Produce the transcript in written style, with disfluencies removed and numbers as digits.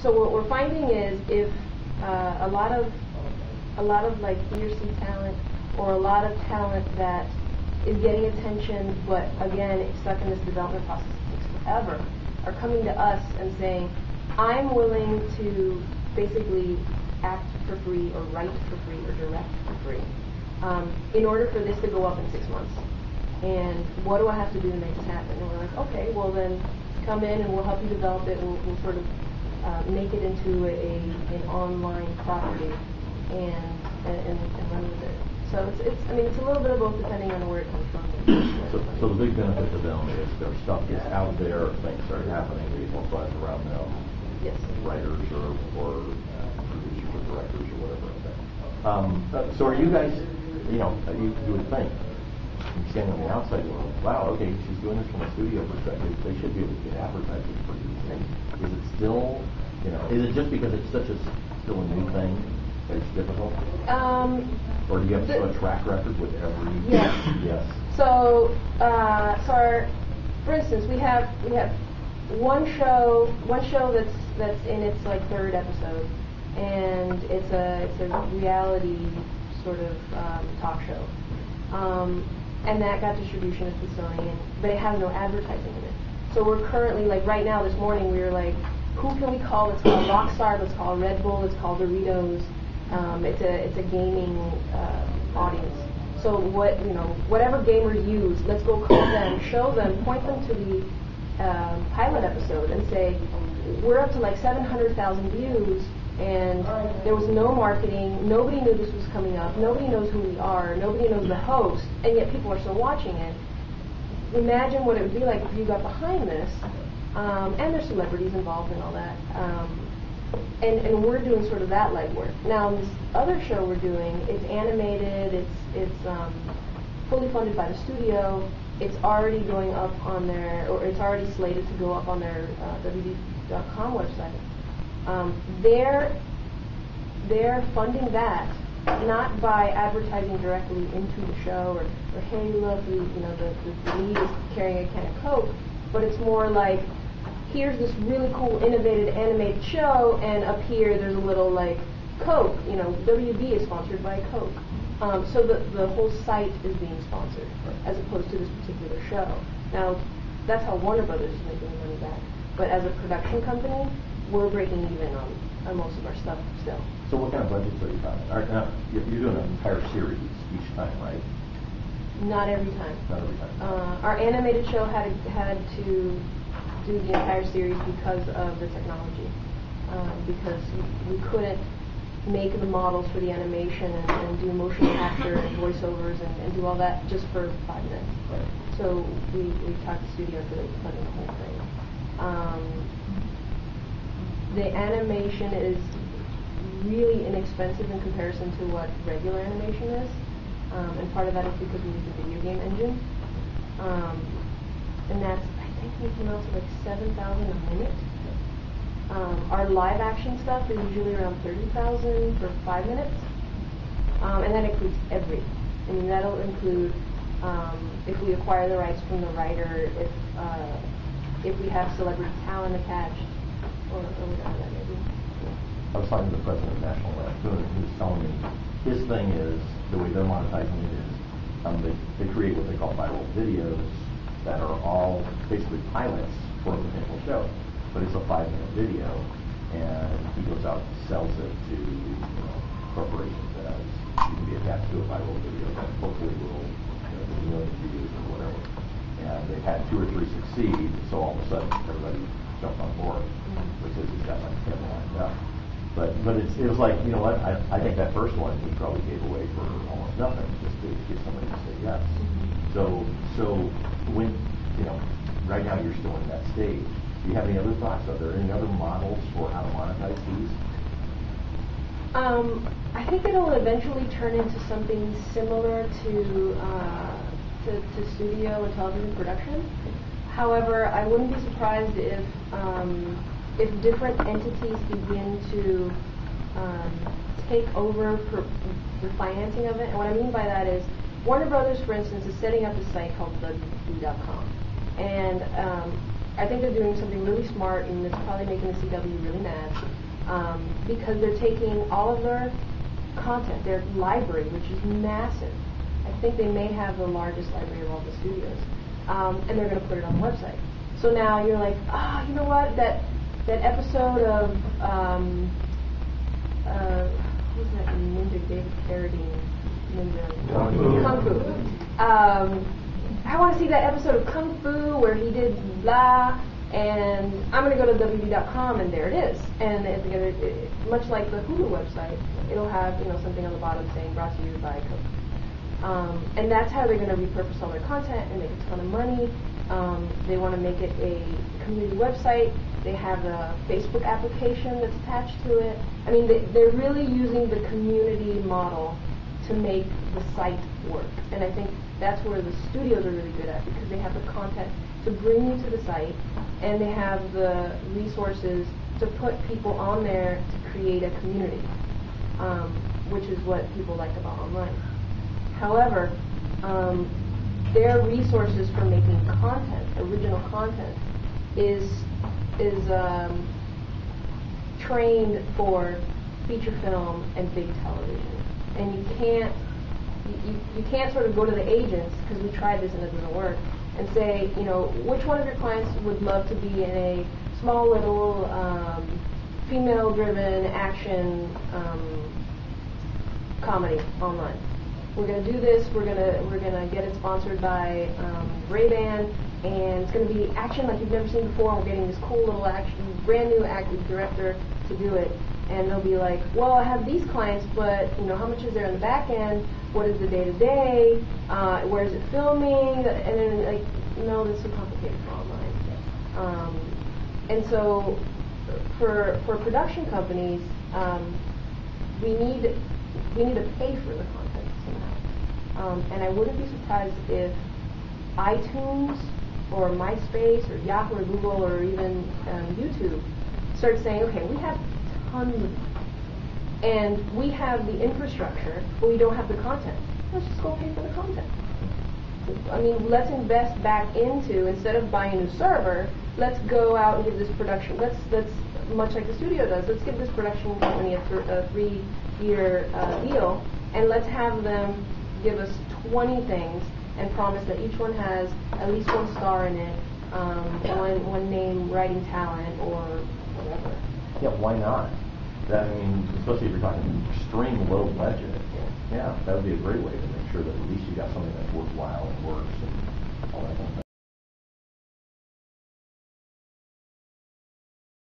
So what we're finding is if a lot of like B or C talent, or a lot of talent that is getting attention, but again, it's stuck in this development process that takes forever, are coming to us and saying, I'm willing to basically act for free, or write for free, or direct for free, in order for this to go up in 6 months. And what do I have to do to make this happen? And we're like, okay, well then come in and we'll help you develop it. We'll sort of make it into an online property and run with it. So it's a little bit of both depending on where it comes from. So the big benefit to them is their stuff is out there, things start happening, they don't buzz around them, yes. Writers or producers or directors or whatever. So are you guys, you would think, standing on the outside going, wow, okay, she's doing this from a studio perspective, they should be able to get advertising for these things. Is it still, is it just because it's still a new thing that it's difficult? Or do you have a track record with every? Yes. Yes. So, for instance, we have one show that's in its like 3rd episode, and it's a reality sort of talk show. And that got distribution at Smithsonian, but it has no advertising in it. So we're currently, like right now, this morning, we were like, who can we call? Let's call Rockstar, let's call Red Bull, let's call Doritos. It's a gaming audience. So whatever gamers use, let's go call them, show them, point them to the pilot episode and say, we're up to like 700,000 views, and there was no marketing, nobody knew this was coming up, nobody knows who we are, nobody knows the host, and yet people are still watching it. Imagine what it would be like if you got behind this, and there's celebrities involved in all that, and we're doing sort of that legwork. Now this other show we're doing, it's animated, it's fully funded by the studio, it's already going up on their, or it's already slated to go up on their WB.com website. They're funding that not by advertising directly into the show or hey look, the lead is carrying a can of Coke, but it's more like, here's this really cool innovative animated show, and up here there's a little like Coke, WB is sponsored by Coke. So the whole site is being sponsored as opposed to this particular show. Now that's how Warner Brothers is making the money back, but as a production company, we're breaking even on most of our stuff still. So what kind of budgets are you talking? You're doing an entire series each time, right? Not every time. Not every time. Our animated show had to do the entire series because of the technology. Because we couldn't make the models for the animation and do motion capture and voiceovers and do all that just for 5 minutes. Right. So we talked to the studio for funding the whole thing. The animation is really inexpensive in comparison to what regular animation is, and part of that is because we use the video game engine, and that's, I think we came out to like 7,000 a minute. Our live action stuff is usually around 30,000 for 5 minutes, and that includes everything. I mean, that'll include if we acquire the rights from the writer, if we have celebrity talent attached, or whatever that may be. I was talking to the president of National Lampoon, and he was telling me his thing is, the way they're monetizing it is, they create what they call viral videos that are all basically pilots for a potential show. But it's a 5-minute video, and he goes out and sells it to corporations as you can be attached to a viral video that hopefully will do millions of views or whatever. And they've had 2 or 3 succeed, so all of a sudden everybody jumped on board, which is he's got like 10 lined up. But it was like, you know what, I think that first one he probably gave away for almost nothing just to get somebody to say yes. So when, right now you're still in that stage. Do you have any other thoughts? Are there any other models for how to monetize these? I think it'll eventually turn into something similar to studio and television production. However, I wouldn't be surprised if different entities begin to take over the financing of it. And what I mean by that is, Warner Brothers, for instance, is setting up a site called WB.com. And I think they're doing something really smart, and it's probably making the CW really mad, because they're taking all of their content, their library, which is massive. I think they may have the largest library of all the studios, and they're going to put it on the website. So now you're like, you know what? That episode of who's that ninja David Carradine ninja Kung Fu. I want to see that episode of Kung Fu where he did blah, and I'm going to go to www.com, and there it is. And much like the Hulu website, it'll have something on the bottom saying brought to you by Coke. And that's how they're going to repurpose all their content and make a ton of money. They want to make it a community website. They have a Facebook application that's attached to it. I mean, they're really using the community model to make the site work. And I think that's where the studios are really good at, because they have the content to bring you to the site, and they have the resources to put people on there to create a community, which is what people like about online. However, their resources for making content, original content, is trained for feature film and big television, and you can't sort of go to the agents, because we tried this and it doesn't work, and say, which one of your clients would love to be in a small little female-driven action comedy online. We're going to do this. We're gonna get it sponsored by Ray-Ban, and it's going to be action like you've never seen before. And we're getting this cool little brand new active director to do it. And they'll be like, well, I have these clients, but how much is there in the back end? What is the day-to-day? Where is it filming? And then no, this is too complicated for online. And so for production companies, we need to pay for the content somehow. And I wouldn't be surprised if iTunes or MySpace or Yahoo or Google or even YouTube start saying, okay, we have tons of them, and we have the infrastructure, but we don't have the content. Let's just go pay for the content. I mean, let's invest back into, instead of buying a new server, let's go out and give this production, let's much like the studio does, let's give this production company a 3-year deal, and let's have them give us 20 things and promise that each one has at least 1 star in it, one name writing talent, or whatever. Yeah, why not? I mean, especially if you're talking extreme low budget. Yeah, that would be a great way to make sure that at least you got something that's worthwhile and works and all that kind of thing.